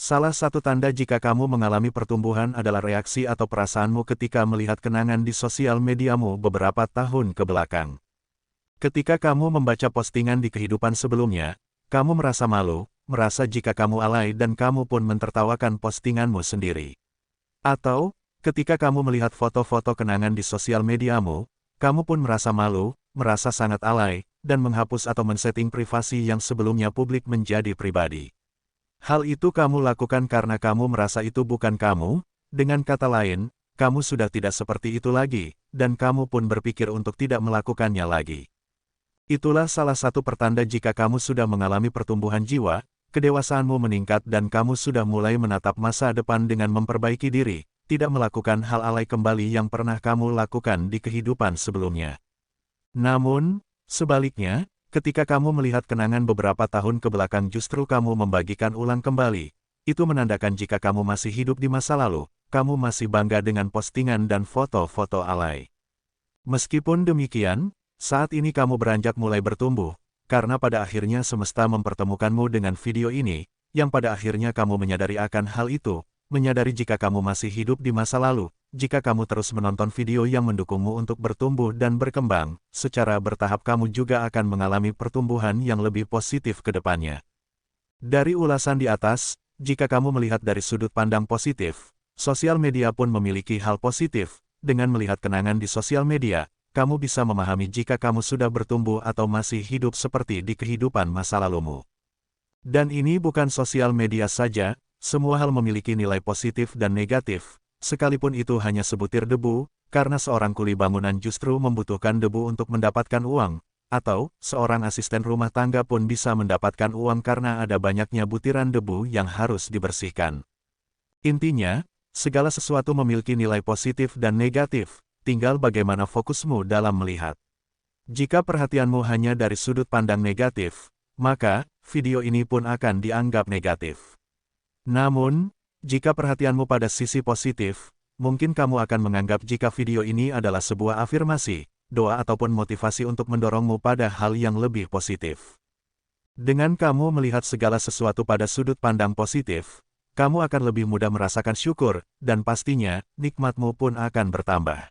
Salah satu tanda jika kamu mengalami pertumbuhan adalah reaksi atau perasaanmu ketika melihat kenangan di sosial mediamu beberapa tahun ke belakang. Ketika kamu membaca postingan di kehidupan sebelumnya, kamu merasa malu, merasa jika kamu alay dan kamu pun mentertawakan postinganmu sendiri. Atau, ketika kamu melihat foto-foto kenangan di sosial mediamu, kamu pun merasa malu, merasa sangat alay, dan menghapus atau men-setting privasi yang sebelumnya publik menjadi pribadi. Hal itu kamu lakukan karena kamu merasa itu bukan kamu, dengan kata lain, kamu sudah tidak seperti itu lagi, dan kamu pun berpikir untuk tidak melakukannya lagi. Itulah salah satu pertanda jika kamu sudah mengalami pertumbuhan jiwa, kedewasaanmu meningkat dan kamu sudah mulai menatap masa depan dengan memperbaiki diri, tidak melakukan hal alay kembali yang pernah kamu lakukan di kehidupan sebelumnya. Namun, sebaliknya, ketika kamu melihat kenangan beberapa tahun ke belakang justru kamu membagikan ulang kembali, itu menandakan jika kamu masih hidup di masa lalu, kamu masih bangga dengan postingan dan foto-foto alay. Meskipun demikian, saat ini kamu beranjak mulai bertumbuh, karena pada akhirnya semesta mempertemukanmu dengan video ini, yang pada akhirnya kamu menyadari akan hal itu, menyadari jika kamu masih hidup di masa lalu. Jika kamu terus menonton video yang mendukungmu untuk bertumbuh dan berkembang, secara bertahap kamu juga akan mengalami pertumbuhan yang lebih positif ke depannya. Dari ulasan di atas, jika kamu melihat dari sudut pandang positif, sosial media pun memiliki hal positif. Dengan melihat kenangan di sosial media, kamu bisa memahami jika kamu sudah bertumbuh atau masih hidup seperti di kehidupan masa lalumu. Dan ini bukan sosial media saja, semua hal memiliki nilai positif dan negatif. Sekalipun itu hanya sebutir debu, karena seorang kuli bangunan justru membutuhkan debu untuk mendapatkan uang, atau seorang asisten rumah tangga pun bisa mendapatkan uang karena ada banyaknya butiran debu yang harus dibersihkan. Intinya, segala sesuatu memiliki nilai positif dan negatif, tinggal bagaimana fokusmu dalam melihat. Jika perhatianmu hanya dari sudut pandang negatif, maka video ini pun akan dianggap negatif. Namun, jika perhatianmu pada sisi positif, mungkin kamu akan menganggap jika video ini adalah sebuah afirmasi, doa ataupun motivasi untuk mendorongmu pada hal yang lebih positif. Dengan kamu melihat segala sesuatu pada sudut pandang positif, kamu akan lebih mudah merasakan syukur, dan pastinya, nikmatmu pun akan bertambah.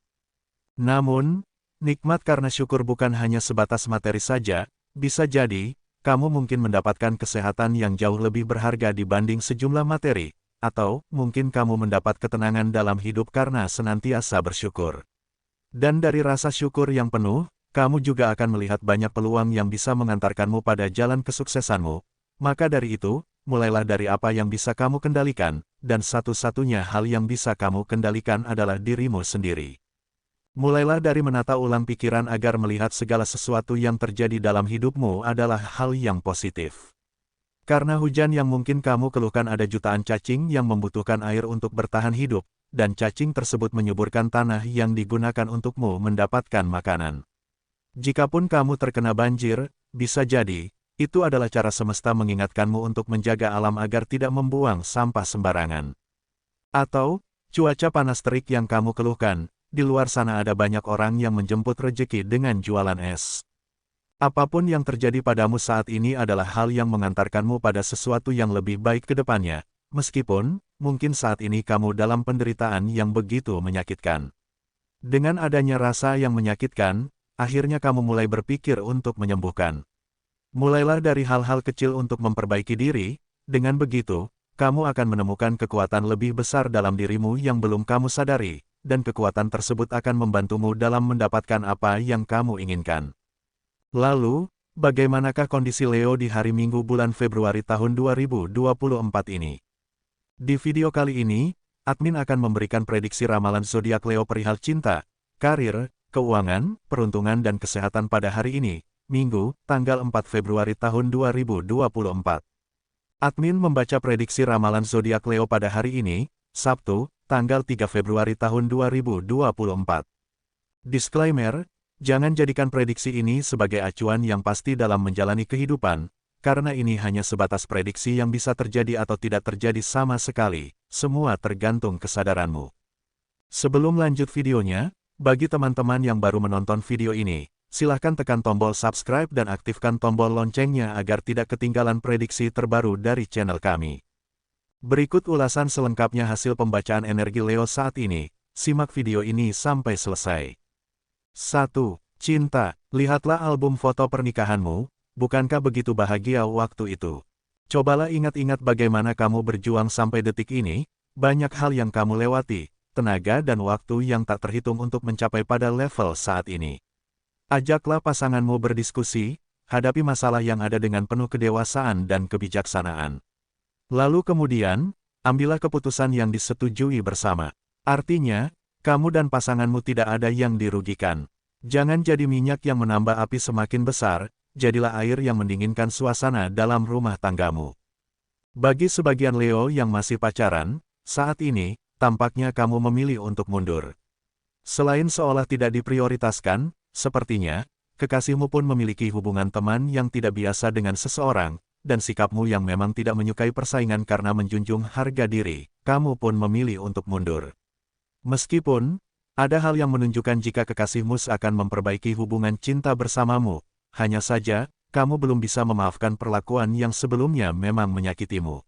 Namun, nikmat karena syukur bukan hanya sebatas materi saja, bisa jadi, kamu mungkin mendapatkan kesehatan yang jauh lebih berharga dibanding sejumlah materi. Atau, mungkin kamu mendapat ketenangan dalam hidup karena senantiasa bersyukur. Dan dari rasa syukur yang penuh, kamu juga akan melihat banyak peluang yang bisa mengantarkanmu pada jalan kesuksesanmu. Maka dari itu, mulailah dari apa yang bisa kamu kendalikan, dan satu-satunya hal yang bisa kamu kendalikan adalah dirimu sendiri. Mulailah dari menata ulang pikiran agar melihat segala sesuatu yang terjadi dalam hidupmu adalah hal yang positif. Karena hujan yang mungkin kamu keluhkan ada jutaan cacing yang membutuhkan air untuk bertahan hidup, dan cacing tersebut menyuburkan tanah yang digunakan untukmu mendapatkan makanan. Jikapun kamu terkena banjir, bisa jadi, itu adalah cara semesta mengingatkanmu untuk menjaga alam agar tidak membuang sampah sembarangan. Atau, cuaca panas terik yang kamu keluhkan, di luar sana ada banyak orang yang menjemput rejeki dengan jualan es. Apapun yang terjadi padamu saat ini adalah hal yang mengantarkanmu pada sesuatu yang lebih baik ke depannya, meskipun, mungkin saat ini kamu dalam penderitaan yang begitu menyakitkan. Dengan adanya rasa yang menyakitkan, akhirnya kamu mulai berpikir untuk menyembuhkan. Mulailah dari hal-hal kecil untuk memperbaiki diri, dengan begitu, kamu akan menemukan kekuatan lebih besar dalam dirimu yang belum kamu sadari, dan kekuatan tersebut akan membantumu dalam mendapatkan apa yang kamu inginkan. Lalu, bagaimanakah kondisi Leo di hari Minggu bulan Februari tahun 2024 ini? Di video kali ini, admin akan memberikan prediksi ramalan zodiak Leo perihal cinta, karir, keuangan, peruntungan dan kesehatan pada hari ini, Minggu, tanggal 4 Februari tahun 2024. Admin membaca prediksi ramalan zodiak Leo pada hari ini, Sabtu, tanggal 3 Februari tahun 2024. Disclaimer, jangan jadikan prediksi ini sebagai acuan yang pasti dalam menjalani kehidupan, karena ini hanya sebatas prediksi yang bisa terjadi atau tidak terjadi sama sekali, semua tergantung kesadaranmu. Sebelum lanjut videonya, bagi teman-teman yang baru menonton video ini, silahkan tekan tombol subscribe dan aktifkan tombol loncengnya agar tidak ketinggalan prediksi terbaru dari channel kami. Berikut ulasan selengkapnya hasil pembacaan energi Leo saat ini. Simak video ini sampai selesai. 1. Cinta. Lihatlah album foto pernikahanmu. Bukankah begitu bahagia waktu itu? Cobalah ingat-ingat bagaimana kamu berjuang sampai detik ini. Banyak hal yang kamu lewati, tenaga dan waktu yang tak terhitung untuk mencapai pada level saat ini. Ajaklah pasanganmu berdiskusi, hadapi masalah yang ada dengan penuh kedewasaan dan kebijaksanaan. Lalu kemudian, ambillah keputusan yang disetujui bersama. Artinya, kamu dan pasanganmu tidak ada yang dirugikan. Jangan jadi minyak yang menambah api semakin besar, jadilah air yang mendinginkan suasana dalam rumah tanggamu. Bagi sebagian Leo yang masih pacaran, saat ini, tampaknya kamu memilih untuk mundur. Selain seolah tidak diprioritaskan, sepertinya, kekasihmu pun memiliki hubungan teman yang tidak biasa dengan seseorang, dan sikapmu yang memang tidak menyukai persaingan karena menjunjung harga diri, kamu pun memilih untuk mundur. Meskipun, ada hal yang menunjukkan jika kekasihmu akan memperbaiki hubungan cinta bersamamu, hanya saja, kamu belum bisa memaafkan perlakuan yang sebelumnya memang menyakitimu.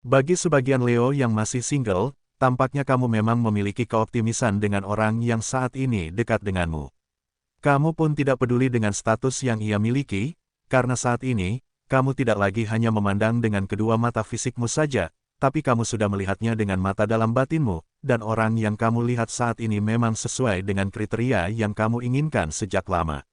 Bagi sebagian Leo yang masih single, tampaknya kamu memang memiliki keoptimisan dengan orang yang saat ini dekat denganmu. Kamu pun tidak peduli dengan status yang ia miliki, karena saat ini, kamu tidak lagi hanya memandang dengan kedua mata fisikmu saja, tapi kamu sudah melihatnya dengan mata dalam batinmu, dan orang yang kamu lihat saat ini memang sesuai dengan kriteria yang kamu inginkan sejak lama.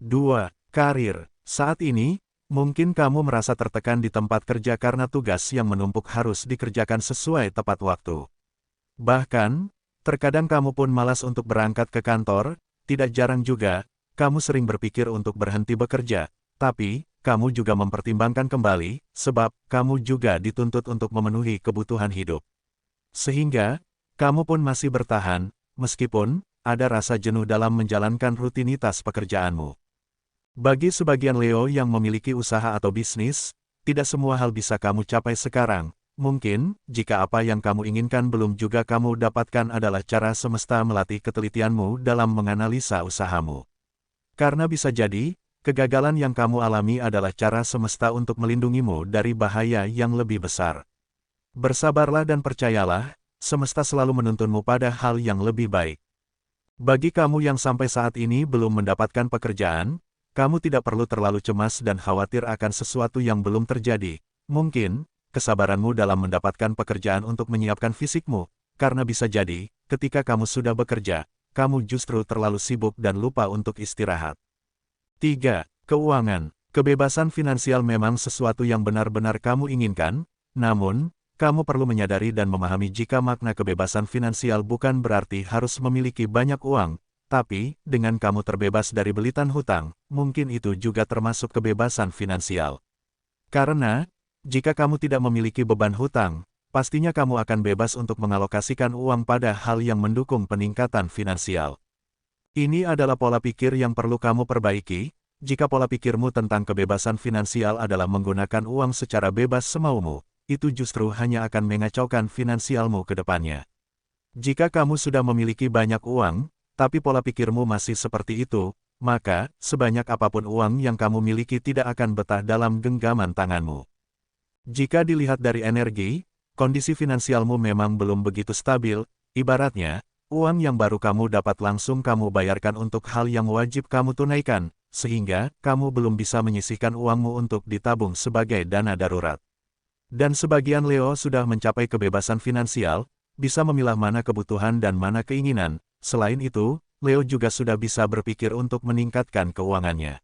2. Karir. Saat ini, mungkin kamu merasa tertekan di tempat kerja karena tugas yang menumpuk harus dikerjakan sesuai tepat waktu. Bahkan, terkadang kamu pun malas untuk berangkat ke kantor, tidak jarang juga, kamu sering berpikir untuk berhenti bekerja, tapi, kamu juga mempertimbangkan kembali, sebab kamu juga dituntut untuk memenuhi kebutuhan hidup. Sehingga, kamu pun masih bertahan, meskipun ada rasa jenuh dalam menjalankan rutinitas pekerjaanmu. Bagi sebagian Leo yang memiliki usaha atau bisnis, tidak semua hal bisa kamu capai sekarang. Mungkin, jika apa yang kamu inginkan belum juga kamu dapatkan adalah cara semesta melatih ketelitianmu dalam menganalisa usahamu. Karena bisa jadi, kegagalan yang kamu alami adalah cara semesta untuk melindungimu dari bahaya yang lebih besar. Bersabarlah dan percayalah, semesta selalu menuntunmu pada hal yang lebih baik. Bagi kamu yang sampai saat ini belum mendapatkan pekerjaan, kamu tidak perlu terlalu cemas dan khawatir akan sesuatu yang belum terjadi. Mungkin, kesabaranmu dalam mendapatkan pekerjaan untuk menyiapkan fisikmu, karena bisa jadi, ketika kamu sudah bekerja, kamu justru terlalu sibuk dan lupa untuk istirahat. 3. Keuangan. Kebebasan finansial memang sesuatu yang benar-benar kamu inginkan, namun, kamu perlu menyadari dan memahami jika makna kebebasan finansial bukan berarti harus memiliki banyak uang, tapi, dengan kamu terbebas dari belitan hutang, mungkin itu juga termasuk kebebasan finansial. Karena, jika kamu tidak memiliki beban hutang, pastinya kamu akan bebas untuk mengalokasikan uang pada hal yang mendukung peningkatan finansial. Ini adalah pola pikir yang perlu kamu perbaiki. Jika pola pikirmu tentang kebebasan finansial adalah menggunakan uang secara bebas semaumu, itu justru hanya akan mengacaukan finansialmu ke depannya. Jika kamu sudah memiliki banyak uang, tapi pola pikirmu masih seperti itu, maka, sebanyak apapun uang yang kamu miliki tidak akan betah dalam genggaman tanganmu. Jika dilihat dari energi, kondisi finansialmu memang belum begitu stabil, ibaratnya, uang yang baru kamu dapat langsung kamu bayarkan untuk hal yang wajib kamu tunaikan, sehingga kamu belum bisa menyisihkan uangmu untuk ditabung sebagai dana darurat. Dan sebagian Leo sudah mencapai kebebasan finansial, bisa memilah mana kebutuhan dan mana keinginan. Selain itu, Leo juga sudah bisa berpikir untuk meningkatkan keuangannya.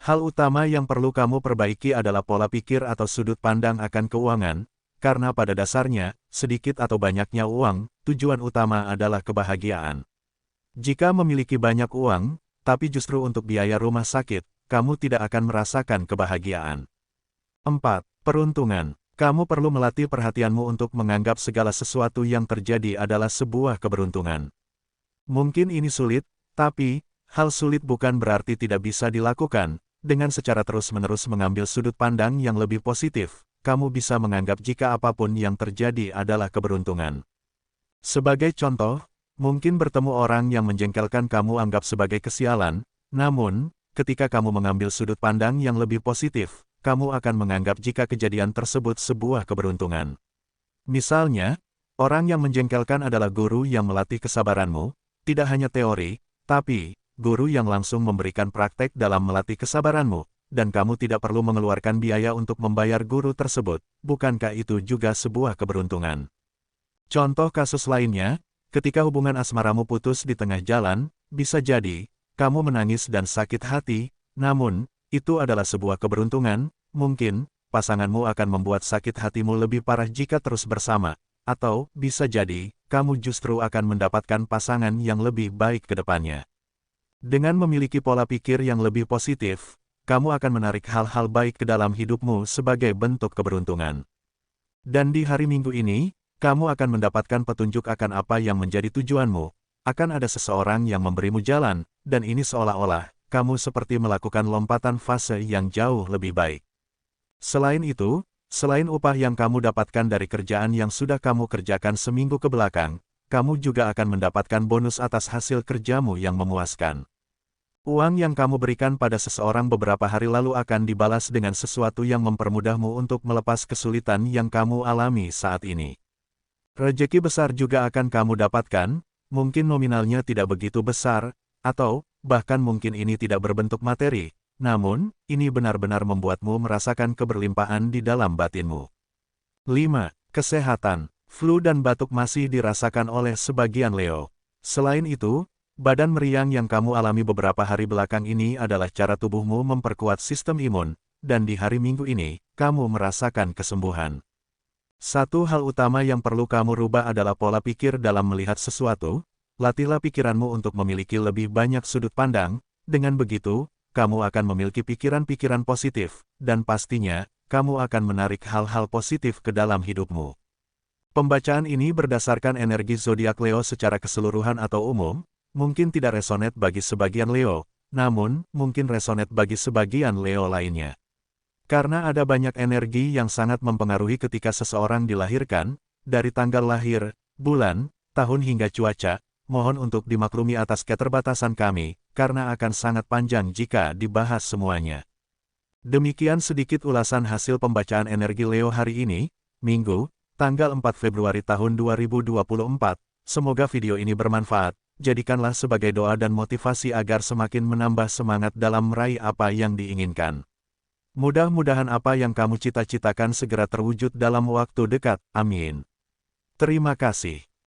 Hal utama yang perlu kamu perbaiki adalah pola pikir atau sudut pandang akan keuangan, karena pada dasarnya, sedikit atau banyaknya uang, tujuan utama adalah kebahagiaan. Jika memiliki banyak uang, tapi justru untuk biaya rumah sakit, kamu tidak akan merasakan kebahagiaan. 4. Peruntungan. Kamu perlu melatih perhatianmu untuk menganggap segala sesuatu yang terjadi adalah sebuah keberuntungan. Mungkin ini sulit, tapi, hal sulit bukan berarti tidak bisa dilakukan. Dengan secara terus-menerus mengambil sudut pandang yang lebih positif, kamu bisa menganggap jika apapun yang terjadi adalah keberuntungan. Sebagai contoh, mungkin bertemu orang yang menjengkelkan kamu anggap sebagai kesialan, namun, ketika kamu mengambil sudut pandang yang lebih positif, kamu akan menganggap jika kejadian tersebut sebuah keberuntungan. Misalnya, orang yang menjengkelkan adalah guru yang melatih kesabaranmu, tidak hanya teori, tapi guru yang langsung memberikan praktek dalam melatih kesabaranmu, dan kamu tidak perlu mengeluarkan biaya untuk membayar guru tersebut. Bukankah itu juga sebuah keberuntungan? Contoh kasus lainnya, ketika hubungan asmaramu putus di tengah jalan, bisa jadi kamu menangis dan sakit hati, namun itu adalah sebuah keberuntungan. Mungkin pasanganmu akan membuat sakit hatimu lebih parah jika terus bersama, atau bisa jadi kamu justru akan mendapatkan pasangan yang lebih baik ke depannya. Dengan memiliki pola pikir yang lebih positif, kamu akan menarik hal-hal baik ke dalam hidupmu sebagai bentuk keberuntungan. Dan di hari Minggu ini, kamu akan mendapatkan petunjuk akan apa yang menjadi tujuanmu. Akan ada seseorang yang memberimu jalan, dan ini seolah-olah kamu seperti melakukan lompatan fase yang jauh lebih baik. Selain itu, selain upah yang kamu dapatkan dari kerjaan yang sudah kamu kerjakan seminggu ke belakang, kamu juga akan mendapatkan bonus atas hasil kerjamu yang memuaskan. Uang yang kamu berikan pada seseorang beberapa hari lalu akan dibalas dengan sesuatu yang mempermudahmu untuk melepas kesulitan yang kamu alami saat ini. Rejeki besar juga akan kamu dapatkan, mungkin nominalnya tidak begitu besar, atau bahkan mungkin ini tidak berbentuk materi, namun ini benar-benar membuatmu merasakan keberlimpahan di dalam batinmu. 5. Kesehatan. Flu dan batuk masih dirasakan oleh sebagian Leo. Selain itu, badan meriang yang kamu alami beberapa hari belakang ini adalah cara tubuhmu memperkuat sistem imun, dan di hari Minggu ini, kamu merasakan kesembuhan. Satu hal utama yang perlu kamu rubah adalah pola pikir dalam melihat sesuatu. Latihlah pikiranmu untuk memiliki lebih banyak sudut pandang. Dengan begitu, kamu akan memiliki pikiran-pikiran positif, dan pastinya, kamu akan menarik hal-hal positif ke dalam hidupmu. Pembacaan ini berdasarkan energi zodiak Leo secara keseluruhan atau umum, mungkin tidak resonet bagi sebagian Leo, namun mungkin resonet bagi sebagian Leo lainnya. Karena ada banyak energi yang sangat mempengaruhi ketika seseorang dilahirkan, dari tanggal lahir, bulan, tahun hingga cuaca, mohon untuk dimaklumi atas keterbatasan kami, karena akan sangat panjang jika dibahas semuanya. Demikian sedikit ulasan hasil pembacaan energi Leo hari ini, Minggu, tanggal 4 Februari tahun 2024, semoga video ini bermanfaat, jadikanlah sebagai doa dan motivasi agar semakin menambah semangat dalam meraih apa yang diinginkan. Mudah-mudahan apa yang kamu cita-citakan segera terwujud dalam waktu dekat, amin. Terima kasih.